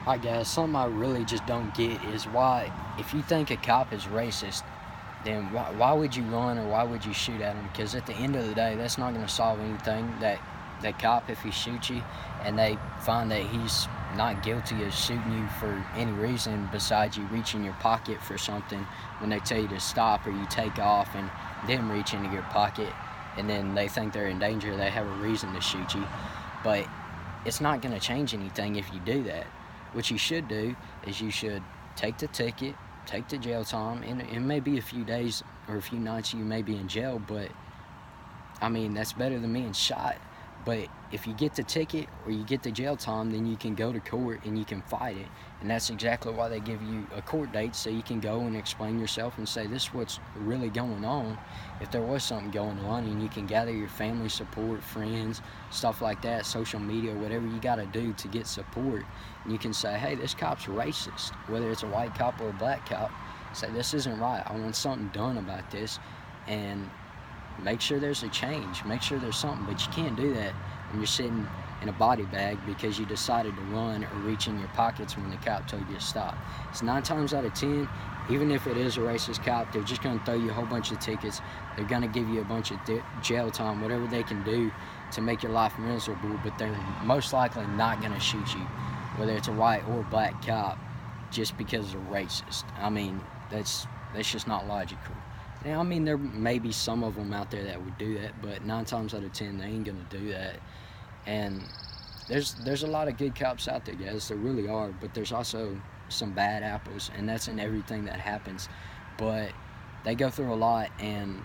I guess something I really just don't get is why, if you think a cop is racist, then why would you run or why would you shoot at him? Because at the end of the day, that's not going to solve anything. That cop, if he shoots you and they find that he's not guilty of shooting you for any reason besides you reach in your pocket for something when they tell you to stop, or you take off and then reach into your pocket, and then they think they're in danger, they have a reason to shoot you. But it's not going to change anything if you do that. What you should do is you should take the ticket, take the jail time, and it may be a few days or a few nights you may be in jail, but I mean, that's better than being shot. But if you get the ticket or you get the jail time, then you can go to court and you can fight it. And that's exactly why they give you a court date, so you can go and explain yourself and say, this is what's really going on. If there was something going on, and you can gather your family support, friends, stuff like that, social media, whatever you got to do to get support. And you can say, hey, this cop's racist, whether it's a white cop or a black cop. Say, this isn't right. I want something done about this. And make sure there's a change, make sure there's something. But you can't do that when you're sitting in a body bag because you decided to run or reach in your pockets when the cop told you to stop. It's 9 times out of 10, even if it is a racist cop, they're just going to throw you a whole bunch of tickets. They're going to give you a bunch of jail time, whatever they can do to make your life miserable, but they're most likely not going to shoot you, whether it's a white or black cop, just because they're racist. I mean, that's just not logical. Yeah, I mean, there may be some of them out there that would do that, but 9 times out of 10, they ain't gonna do that. And there's a lot of good cops out there, guys. There really are, but there's also some bad apples, and that's in everything that happens. But they go through a lot, and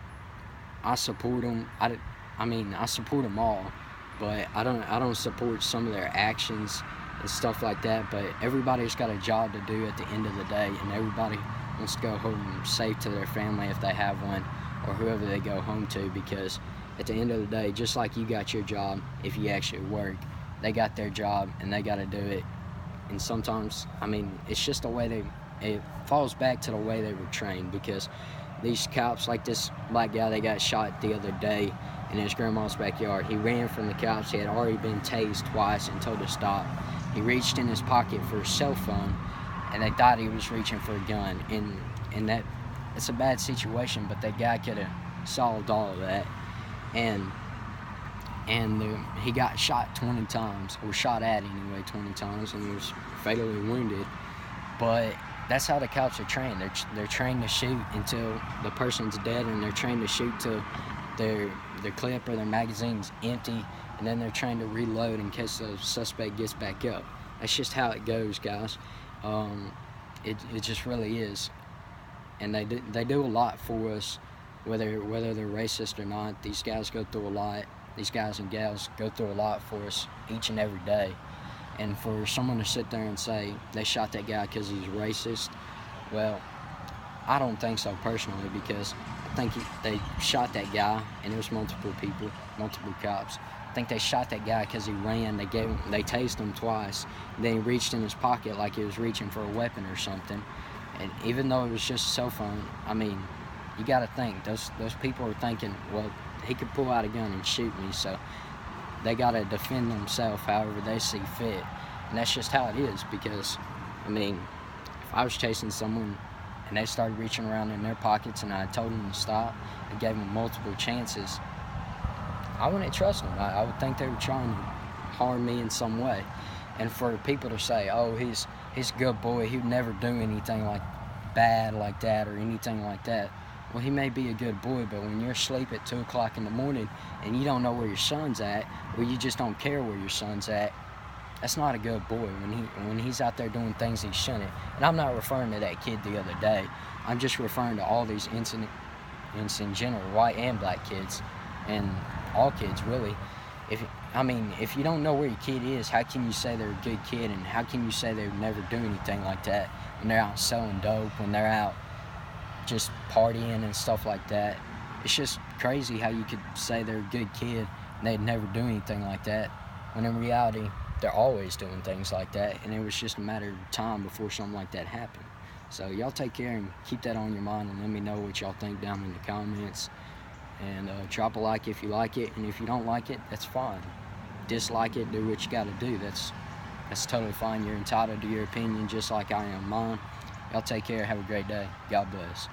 I support them. I support them all, but I don't support some of their actions and stuff like that. But everybody's got a job to do at the end of the day, and everybody wants to go home safe to their family if they have one, or whoever they go home to, because at the end of the day, just like you got your job, if you actually work, they got their job and they got to do it. And sometimes, I mean, it's just the way it falls back to the way they were trained, because these cops, like this black guy that got shot the other day in his grandma's backyard, he ran from the cops. He had already been tased twice and told to stop. He reached in his pocket for his cell phone, and they thought he was reaching for a gun. And it's a bad situation, but that guy could have solved all of that. And he got shot 20 times, or shot at anyway 20 times, and he was fatally wounded. But that's how the cops are trained. They're trained to shoot until the person's dead, and they're trained to shoot till their clip or their magazine's empty, and then they're trained to reload in case the suspect gets back up. That's just how it goes, guys. It just really is. And they do a lot for us, whether they're racist or not. These guys go through a lot. These guys and gals go through a lot for us each and every day. And for someone to sit there and say they shot that guy because he's racist, well, I don't think so personally, because I think they shot that guy, and it was multiple people, multiple cops. I think they shot that guy because he ran. They tased him twice. Then he reached in his pocket like he was reaching for a weapon or something. And even though it was just a cell phone, I mean, you got to think, those people are thinking, well, he could pull out a gun and shoot me, so they got to defend themselves however they see fit. And that's just how it is, because, I mean, if I was chasing someone and they started reaching around in their pockets and I told them to stop and gave them multiple chances, I wouldn't trust them. I would think they were trying to harm me in some way. And for people to say, oh, he's a good boy, he would never do anything like bad like that or anything like that. Well, he may be a good boy, but when you're asleep at 2 o'clock in the morning and you don't know where your son's at, or you just don't care where your son's at, that's not a good boy when he's out there doing things he shouldn't. And I'm not referring to that kid the other day. I'm just referring to all these incidents in general, white and black kids, and all kids really. If you don't know where your kid is, how can you say they're a good kid, and how can you say they would never do anything like that when they're out selling dope, when they're out just partying and stuff like that? It's just crazy how you could say they're a good kid and they'd never do anything like that, when in reality they're always doing things like that, and it was just a matter of time before something like that happened. So y'all take care and keep that on your mind, and let me know what y'all think down in the comments. And drop a like if you like it, and if you don't like it, that's fine. Dislike it, do what you gotta do. That's That's totally fine. You're entitled to your opinion just like I am mine. Y'all take care. Have a great day. God bless.